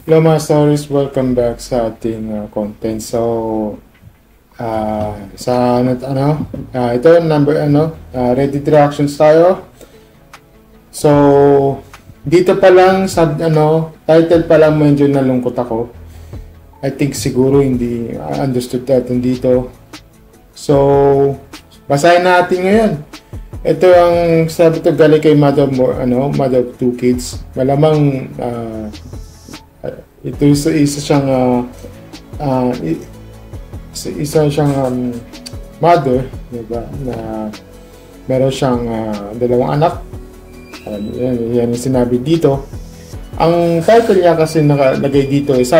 Hello mga stories, welcome back sa ating content. So, ito ready reactions tayo. So, dito pa lang sa title pa lang medyo nalungkot ako. I think siguro hindi understood natin dito. So, basahin natin ngayon. Ito ang sabi to galing kay mother of two kids. Malamang ito isa siyang mother, diba? Na meron siyang dalawang anak. Yan yung sinabi dito. Ang title niya kasi nakalagay dito is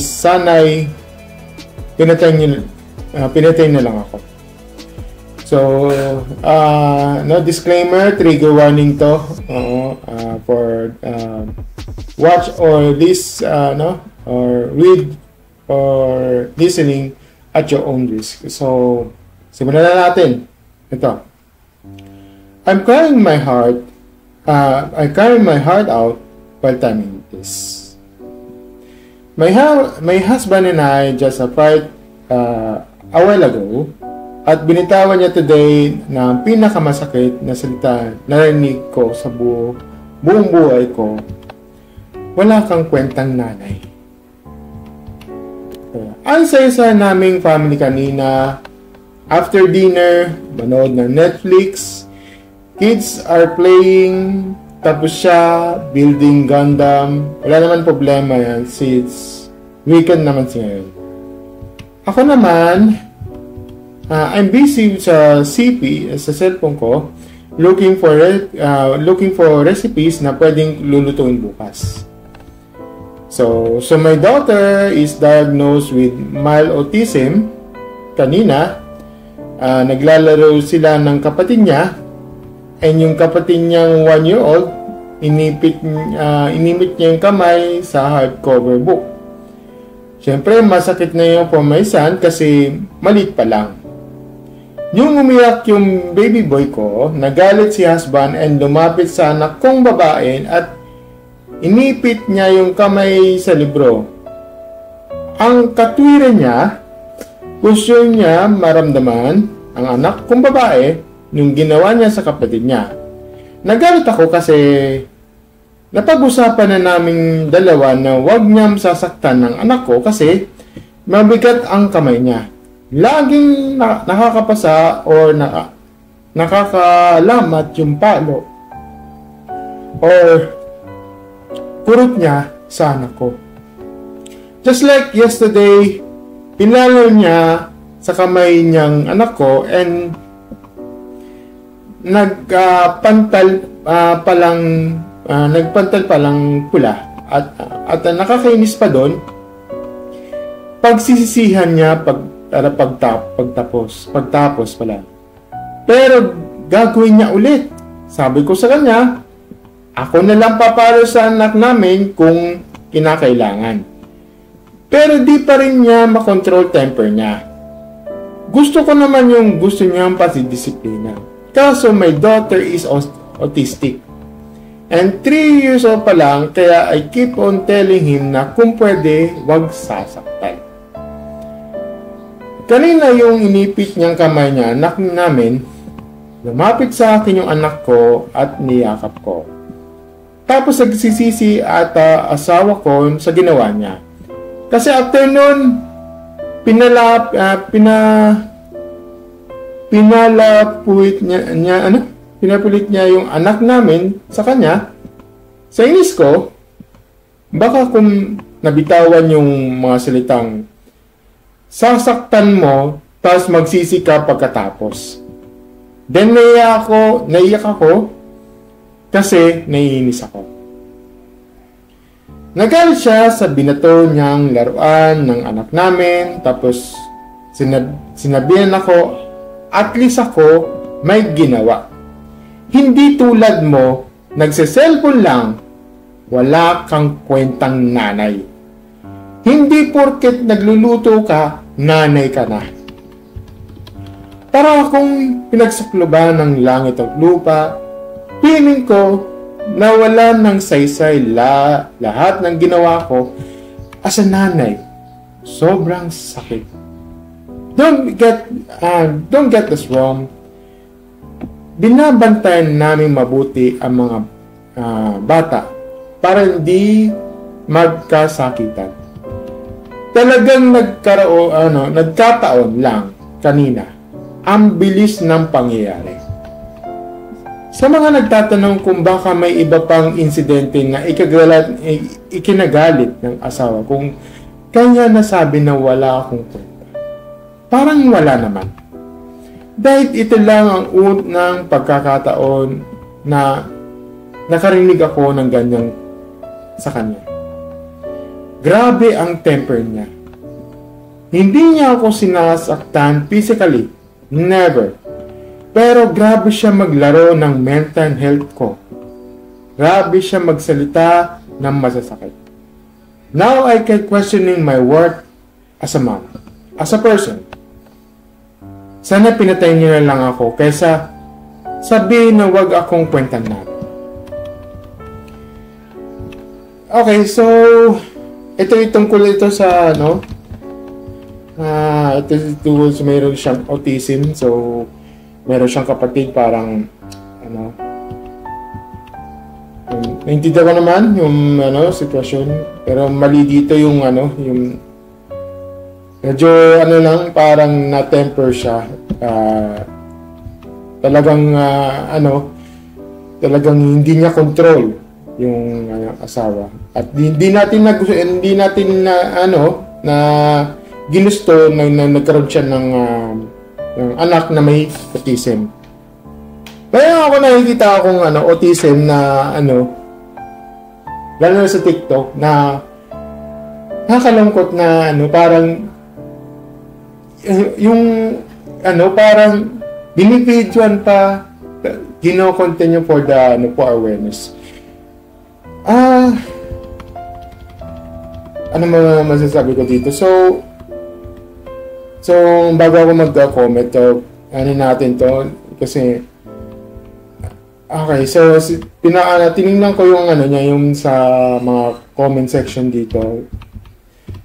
sana'y pinatay na lang ako. So, disclaimer, trigger warning to for watch or read or listening at your own risk. So, simulan na natin. Ito. I carry my heart out while timing this. My husband and I just apart a while ago at binitawan niya today na ang pinakamasakit na salita narinig ko sa buong buhay ko. Wala kang kwentang nanay. Ang saya-saya naming family kanina. After dinner, manood ng Netflix. Kids are playing. Tapos siya, building Gundam. Wala naman problema yan. Since weekend naman siya ngayon. Ako naman, I'm busy sa CP, sa cellphone ko, looking for recipes na pwedeng lulutuin bukas. So my daughter is diagnosed with mild autism. Kanina, naglalaro sila ng kapatid niya. And yung kapatid niyang 1-year-old, inimit niya yung kamay sa hardcover book. Siyempre, masakit na yung pamaisan kasi malit pa lang. Yung umiyak yung baby boy ko, nagalit si husband and lumapit sa anak kong babae at inipit niya yung kamay sa libro. Ang katwiran niya, gusto niya maramdaman ang anak kong babae nung ginawa niya sa kapatid niya. Nagalit ako kasi napag-usapan na naming dalawa na huwag niyang sasaktan ng anak ko kasi mabigat ang kamay niya. Laging nakakapasa or nakakalamat yung palo or kurot niya sa anak ko. Just like yesterday, pinalo niya sa kamay niyang anak ko and nagpantal pa lang pula at nakakainis pa doon pagsisisihan niya pagtapos pala. Pero gagawin niya ulit. Sabi ko sa kanya, ako na lang papalo sa anak namin kung kinakailangan. Pero di pa rin niya makontrol temper niya. Gusto ko naman yung gusto niyang pasidisiplina. Kaso my daughter is autistic. And 3 years old pa lang, kaya I keep on telling him na kung pwede, wag sasaktan. Kanina yung inipit niyang kamay niya, anak namin, lumapit sa akin yung anak ko at niyakap ko. Tapos nagsisisi at asawa ko sa ginawa niya. Kasi after nun, pinapulit niya yung anak namin sa kanya. Sa inis ko, baka kung nabitawan yung mga salitang sasaktan mo, tapos magsisi ka pagkatapos. Then naiyak ako kasi naiinis ako. Nagalit siya sa binato niyang laruan ng anak namin, tapos sinabihan ako, at least ako may ginawa. Hindi tulad mo, nagse-cellphone lang, wala kang kwentang nanay. Hindi porket nagluluto ka, nanay ka na. Para akong pinagsakluban ng langit at lupa, feeling ko Nawala ng saysay lahat ng ginawa ko as a nanay. Sobrang sakit. Don't get this wrong. Binabantayan namin mabuti ang mga bata para hindi magkasakitan. Talagang nagkataon lang kanina. Ang bilis ng pangyayari. Sa mga nagtatanong kung baka may iba pang insidente na ikinagalit ng asawa kung kanya nasabi na wala akong kwenta. Parang wala naman. Dahil ito lang ang unang pagkakataon na nakarinig ako ng ganyang sa kanya. Grabe ang temper niya. Hindi niya ako sinasaktan physically. Never. Pero grabe siya maglaro ng mental health ko. Grabe siya magsalita ng masasakit. Now I can questioning my worth as a mom, as a person. Sana pinatay niyo na lang ako kaysa sabihin na wag akong kwentan natin. Okay, so ito tungkol ito sa ito mayroon siyang autism, so meron siyang kapatid parang naintindihan ko naman yung sitwasyon, pero mali dito yung yung medyo lang parang na-temper siya. Talagang talagang hindi niya control yung asawa. At hindi natin na ginusto na nagkaroon siya ng anak na may autism. Kaya ako nakikita akong autism na lalo na sa TikTok na nakakalungkot na parang yung parang binibidyoan pa, continue for the for awareness. Ano masasabi ko dito? So bago ako mag-comment natin to kasi okay, so tinignan ko yung niya, yung sa mga comment section dito.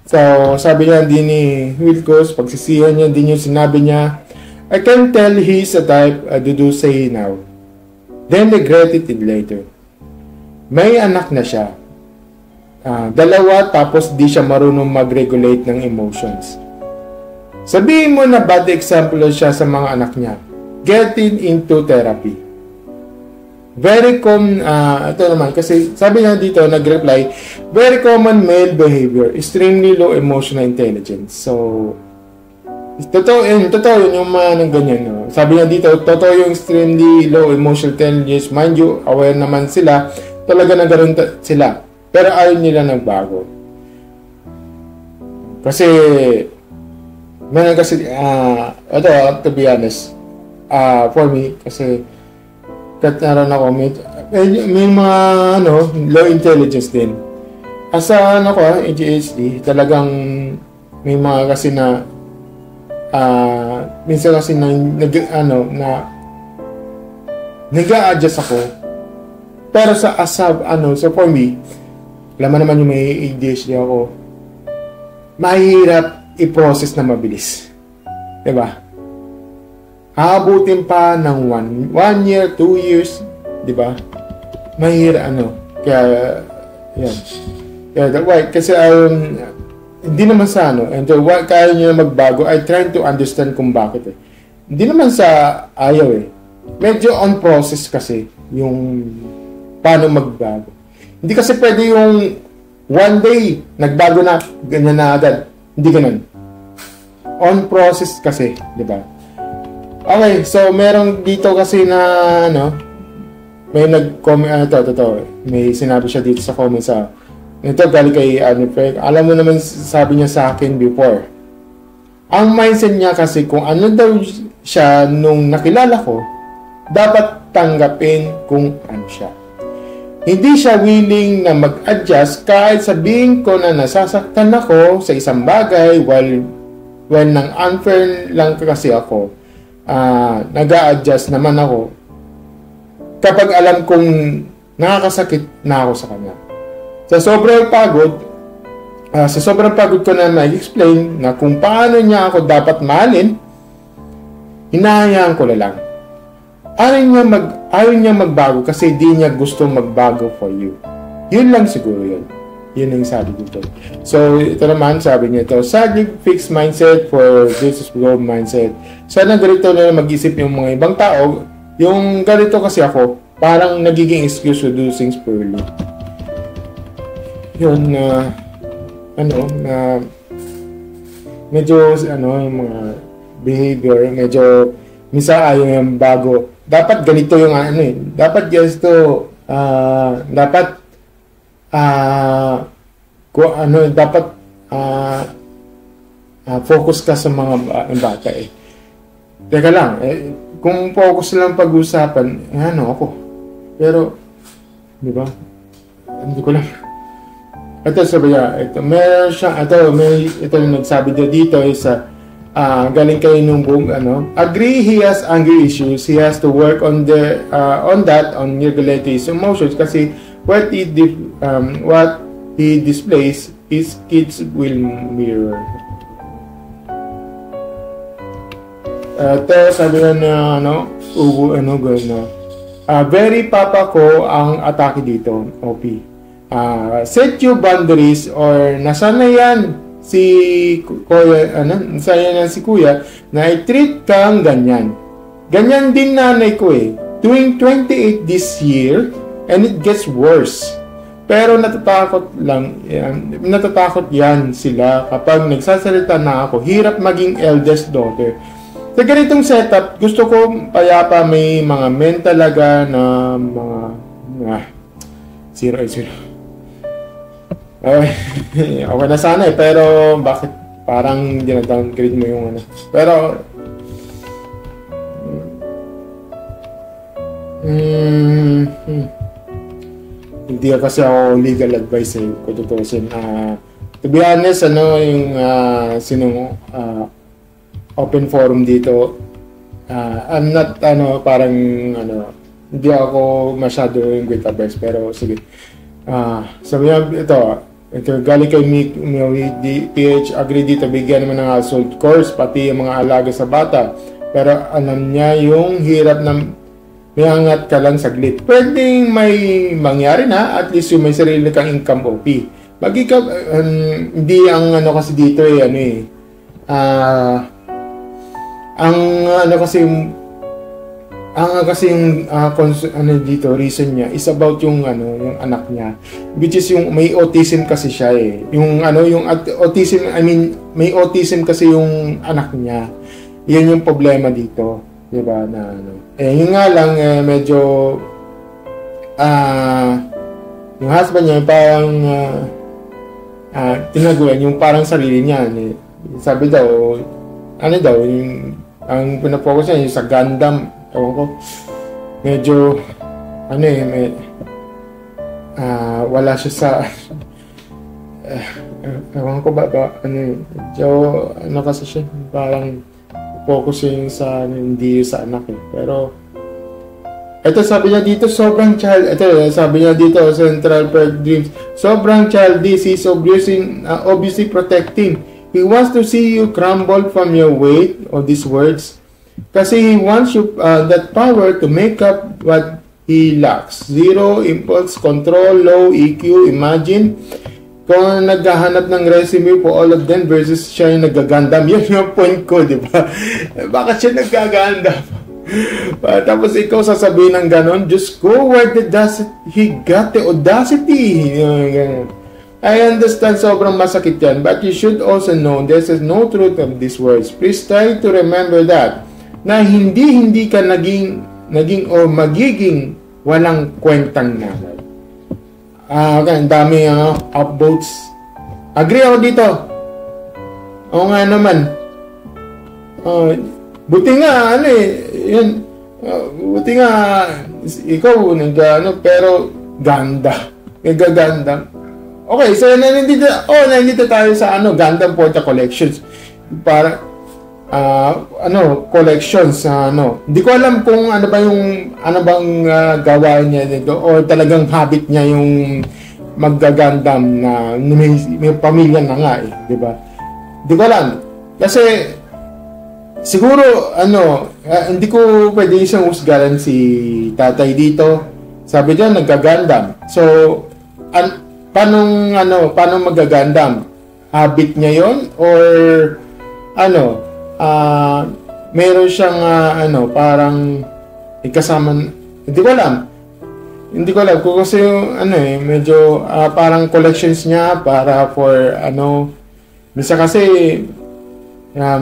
So sabi niya din ni Will Ghost, pagsisihan niya din yung sinabi niya, I can tell he's a type do say now, then regret it later. May anak na siya. Dalawa, tapos di siya marunong mag-regulate ng emotions. Sabihin mo na bad example siya sa mga anak niya. Getting into therapy. Very common, ito naman, kasi sabi niya dito, nag-reply, very common male behavior, extremely low emotional intelligence. So, totoo yun yung mga ganyan. No? Sabi niya dito, totoo yung extremely low emotional intelligence. Mind you, aware naman sila, talaga na ganoon sila. Pero ayaw nila nagbago. Kasi, to be honest, for me, kasi, kat naroon ako, may mga, low intelligence din. Asa, ADHD, talagang, may mga kasi na, minsan kasi nag-a-adjust ako. Pero so for me, alam naman yung may ADHD ako, mahirap i-process na mabilis. Diba? Aabutin pa ng 1 year, 2 years, diba? Mahirap, kaya, yan. Kaya, why? Kasi, hindi naman sa and kaya nyo na magbago, I try to understand kung bakit Hindi naman sa ayaw Medyo on process kasi yung paano magbago. Hindi kasi pwede yung one day, nagbago na, ganyan na agad. Hindi ganun. On process kasi, di ba? Okay, so meron dito kasi na, may nag-comment, may sinabi siya dito sa comment sa, ito galing kay Anifek. Alam mo naman, sabi niya sa akin before, ang mindset niya kasi kung ano daw siya nung nakilala ko, dapat tanggapin kung ano siya. Hindi siya willing na mag-adjust kahit sabihin ko na nasasaktan ako sa isang bagay while nang unfair lang kasi ako. Nag-a-adjust naman ako kapag alam kong nakakasakit na ako sa kanya. Sa sobrang pagod ko na ma-explain na kung paano niya ako dapat mahalin, hinahayaan ko na lang. Ayaw niya magbago kasi di niya gusto magbago for you. Yun lang siguro yun. Yun ang sabi dito. So, ito naman, sabi niya ito, sadly fixed mindset for Jesus growth mindset. Sana ganito na mag-isip yung mga ibang tao. Yung ganito kasi ako, parang nagiging excuse to do things poorly. Yun medyo, yung mga behavior, medyo, minsan ayaw yung bago. Dapat ganito yung dapat focus ka sa mga bata eh. Teka lang, kung focus lang pag-usapan, ako. Pero, di ba? Hindi ko lang. Ito sabi niya, ito yung nagsabi dito is, galing kayo nung agree he has anger issues, he has to work on regulating his emotions kasi what he displays his kids will mirror. Sabi na very papa ko ang atake dito, OP. Set your boundaries or nasana yan si kuya na i-treat kang ganyan. Ganyan din nanay ko eh. Doing 28 this year and it gets worse. Pero natatakot yan sila kapag nagsasalita na ako. Hirap maging eldest daughter. Sa ganitong setup, gusto ko payapa, may mga men talaga na mga 0-0. Okay na sana eh, pero bakit parang dina-downgrade mo yung Pero hindi kasi ako legal advice kung tutusin. To be honest, yung open forum dito, I'm not parang hindi ako masyado yung great advice, pero sige. Sabi niya ito galing kay PH, agree dito, bigyan naman ng household course, pati yung mga alaga sa bata, pero alam niya yung hirap na may angat ka lang saglit. Pwedeng may mangyari na, at least yung may sarili kang income OP. Hindi ang kasi dito dito reason niya is about yung anak niya, which is yung may autism kasi siya eh. Yung autism, may autism kasi yung anak niya. Yan yung problema dito, 'di ba? Yun nga lang medyo yung husband niya parang tinaguan yung parang sarili niya. Sabi daw yung ang pinapokus niya yung sa Gundam. Ewan ko, medyo wala siya sa ewan ko ba medyo kasi siya parang focusing sa hindi sa anak eh. Pero ito sabi niya dito, sobrang sabi niya dito, Central Perk Dreams, sobrang childish, he's obviously protecting. He wants to see you crumble from your weight of these words. Kasi he wants you that power to make up what he lacks. Zero impulse control, low EQ. Imagine kung naghahanap ng resume for all of them versus siya yung nagagandam. Yun yung point ko, di ba? Bakit siya nagagandam? Tapos ikaw sasabihin ng ganon, just go where he got the audacity. I understand sobrang masakit yan, but you should also know there is no truth of these words. Please try to remember that na hindi ka naging o magiging walang kwentang nanay. Okay, ang dami upvotes. Agree ako dito. Oo nga naman. Buti nga yun. Buti nga ikaw pero ganda. Nagaganda. Okay, so nandito tayo sa Gundam Porta Collections. Para collections, Hindi ko alam kung ano bang gawain niya dito o talagang habit niya yung maggagandam na may pamilya na nga di ba? Hindi ko alam. Kasi siguro hindi ko pwede siyang husgaran si tatay dito. Sabi niya naggagandam. So paano maggagandam? Habit niya 'yon or meron siyang parang kasama, hindi ko alam kung kasi yung medyo parang collections niya para for minsan kasi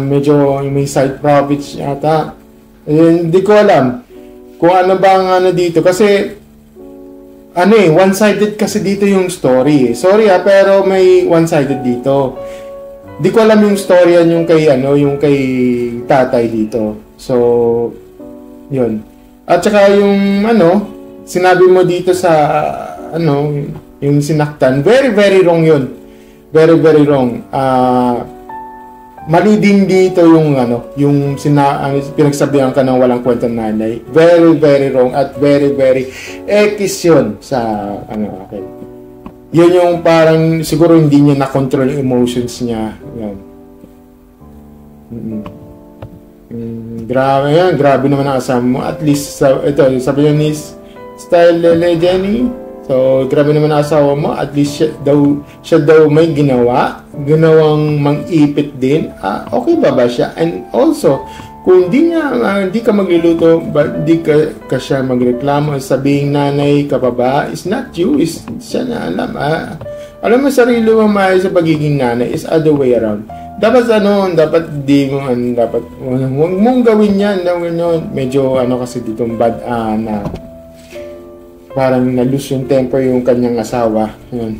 medyo may side profits yata. Hindi ko alam kung ano bang dito kasi one-sided kasi dito yung story. Sorry pero may one-sided dito. Di ko alam yung storya yung kay tatay dito. So, yun. At saka yung sinabi mo dito sa yung sinaktan, very very wrong yun. Very very wrong. Mali din dito yung yung pinagsabihan ka ng walang kwentang nanay. Very very wrong at very very ekis yun sa okay. Yun yung parang siguro hindi niya na-control yung emotions niya. Yan. Grabe naman ang asama mo. At least, ito, sabi niya ni Style Lele Jenny. So, grabe naman ang asawa mo. At least siya daw may ginawang mang-ipit din. Okay ba siya? And also, kung hindi ka magluluto, hindi ka siya magreklamo, sabihing nanay ka pa ba, is not you, is siya na alam. Alam mo, sarili mo maayos sa pagiging nanay is other way around. Dapat huwag mong gawin yan. Medyo kasi ditong bad na parang na-lose yung temper yung kanyang asawa. Yun.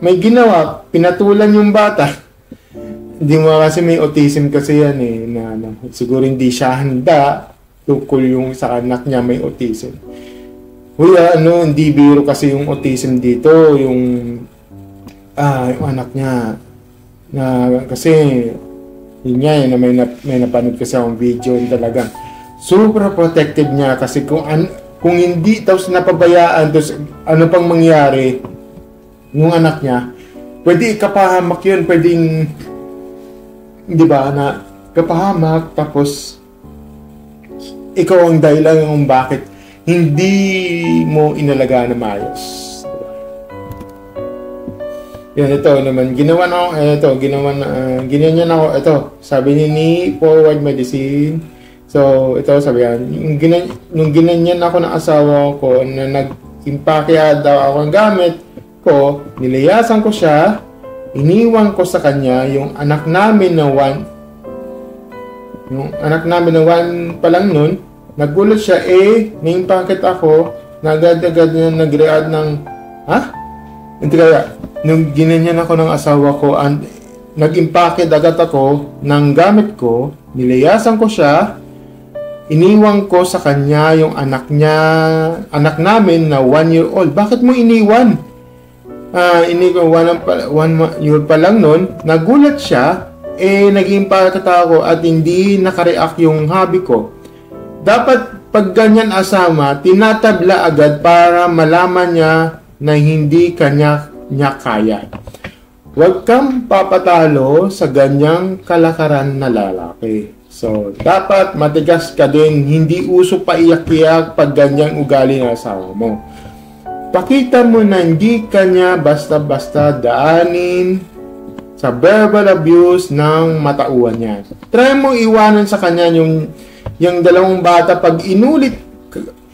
May ginawa, pinatulan yung bata. Hindi mo kasi may autism kasi yan siguro hindi siya handa tungkol yung sa anak niya may autism. Hindi biro kasi yung autism dito, yung anak niya na kasi yun nga may napanood kasi akong video talagang super protective niya kasi kung hindi tapos napabayaan tapos ano pang mangyari yung anak niya, pwede ikapahamak yun, pwedeng di ba na kapahamak tapos ikaw ang dahilan kung bakit hindi mo inalagaan na maayos. Yan, ito naman ginanyan ako. Ito sabi ni Forward Medicine. So ito sabi yan, nung ginanyan ako ng asawa ko na nag-impake daw ako ng gamit ko, nilayasan ko siya. Iniwan ko sa kanya yung anak namin na one pa lang nun. Nagulat siya, naimpakit ako, nagad-agad na nag-react ng, hindi kaya, nung ginanyan ako ng asawa ko, nag-impakit agad ako ng gamit ko, nilayasan ko siya, iniwan ko sa kanya yung anak namin na 1 year old. Bakit mo iniwan? One year pa lang nun, nagulat siya, nag-impact ako at hindi nakareact yung hubby ko. Dapat pag ganyan asama, tinatabla agad para malaman niya na hindi kanya kaya. Huwag kang papatalo sa ganyang kalakaran na lalaki. So, dapat matigas ka din, hindi uso paiyak-iyak pag ganyang ugali ng asawa mo. Pakita mo na hindi kanya basta-basta daanin sa verbal abuse ng matauhan niya. Try mo iwanan sa kanya yung dalawang bata pag inulit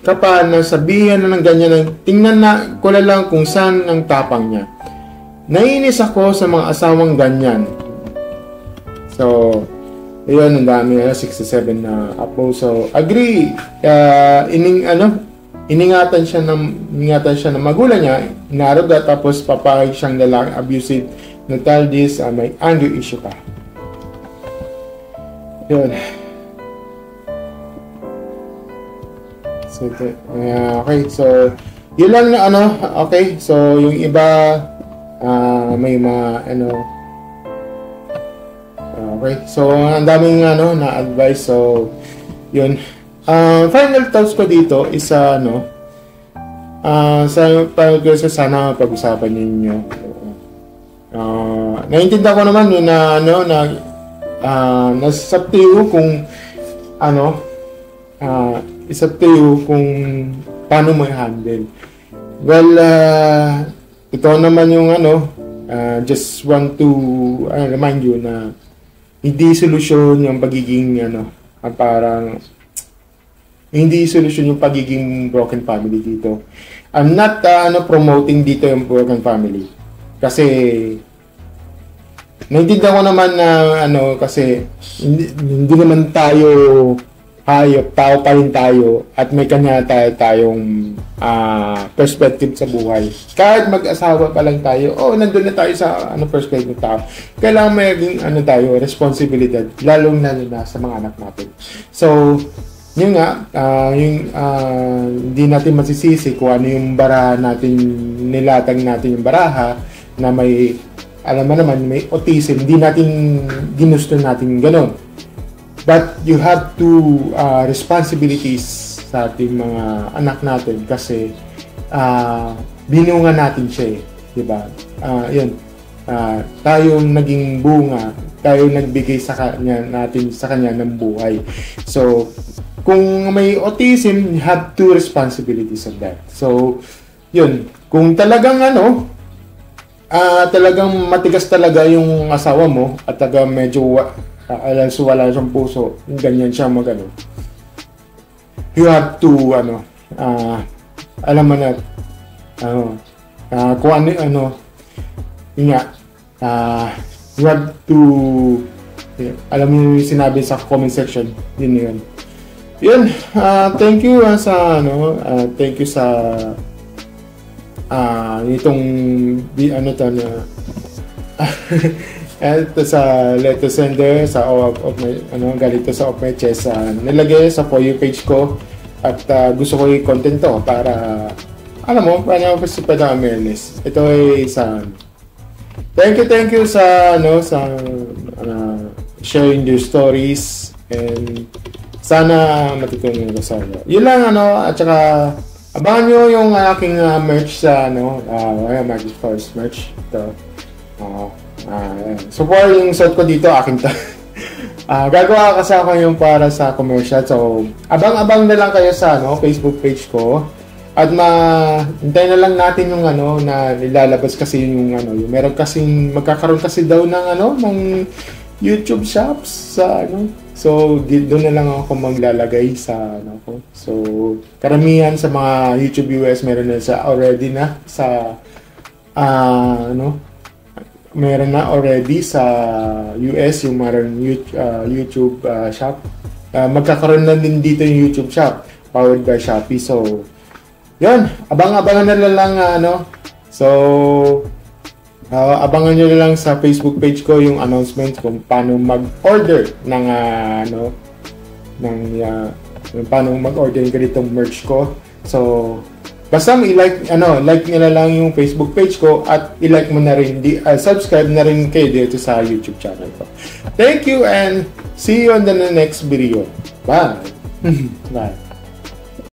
ka pa na sabihan na ng ganyan, tingnan na ko lang kung saan ang tapang niya. Nainis ako sa mga asawang ganyan. So, yun, ang dami 67 na upload. So, agree. Iningatan siya ng magulang niya, inaruga, tapos papayag siyang lalaki abusive na tell this, may anger issue ka. Yun. So, okay, so yun lang na okay, so yung iba may Okay? So, ang daming na advice. So, yun. Final thoughts ko dito is sana pag-usapan ninyo. Naiintindihan ko naman yun nasa up to you kung it's up to you kung paano mo i-handle. Well, ito naman yung just want to remind you na hindi solusyon yung pagiging parang hindi solusyon yung pagiging broken family dito. I'm not promoting dito yung broken family. Kasi naintindihan ko naman na kasi hindi naman tayo hayop, tao pa rin tayo at may kanya tayong perspective sa buhay. Kahit mag-asawa pa lang tayo, nandun na tayo sa perspective ng tao. Kailangan may tayo, responsibilidad, lalong na sa mga anak natin. So, yun nga, hindi natin masisisi kung ano yung baraha natin, nilatag natin yung baraha na may, alam mo naman, may autism, hindi natin ginusto natin ganun. But you have to responsibilities sa ating mga anak natin kasi binunga natin siya diba? Yun. Tayong naging bunga, tayo nagbigay sa kanya ng buhay. So, kung may autism, you have two responsibilities of that. So, yun. Kung talagang talagang matigas talaga yung asawa mo at medyo wala siyang puso, ganyan siya you have to alam mo na kung yun nga, you have to alam mo yung sinabi sa comment section, yun thank you thank you sa itong ito sa letter sender sa galing to sa of my chest, nilagay sa for you page ko at gusto ko i-content to para alam mo paano kasi pwede awareness. Ito ay thank you sa sharing your stories and sana matutunan ko sa yun lang at saka abangan nyo yung aking merch sa Magic Force merch ito. So far yung suit ko dito akin to. Gagawa kasi ako yung para sa commercial. So abang-abang na lang kayo sa Facebook page ko. At hintayin na lang natin yung na nilalabas kasi yung yung meron kasing magkakaroon kasi daw ng YouTube shops sa So doon na lang ako maglalagay sa ko. So karamihan sa mga YouTube viewers meron na already na sa meron na already sa US yung meron YouTube shop. Magkakaroon na din dito yung YouTube shop powered by Shopee. So yun, abang-abangan na lang So abangan nyo na lang sa Facebook page ko yung announcement kung paano mag-order ng paano mag-order ng ganitong merch ko. So basta i-like like nyo na lang yung Facebook page ko at i-like mo na rin subscribe na rin kayo dito sa YouTube channel ko. Thank you and see you on the next video. Bye. Bye.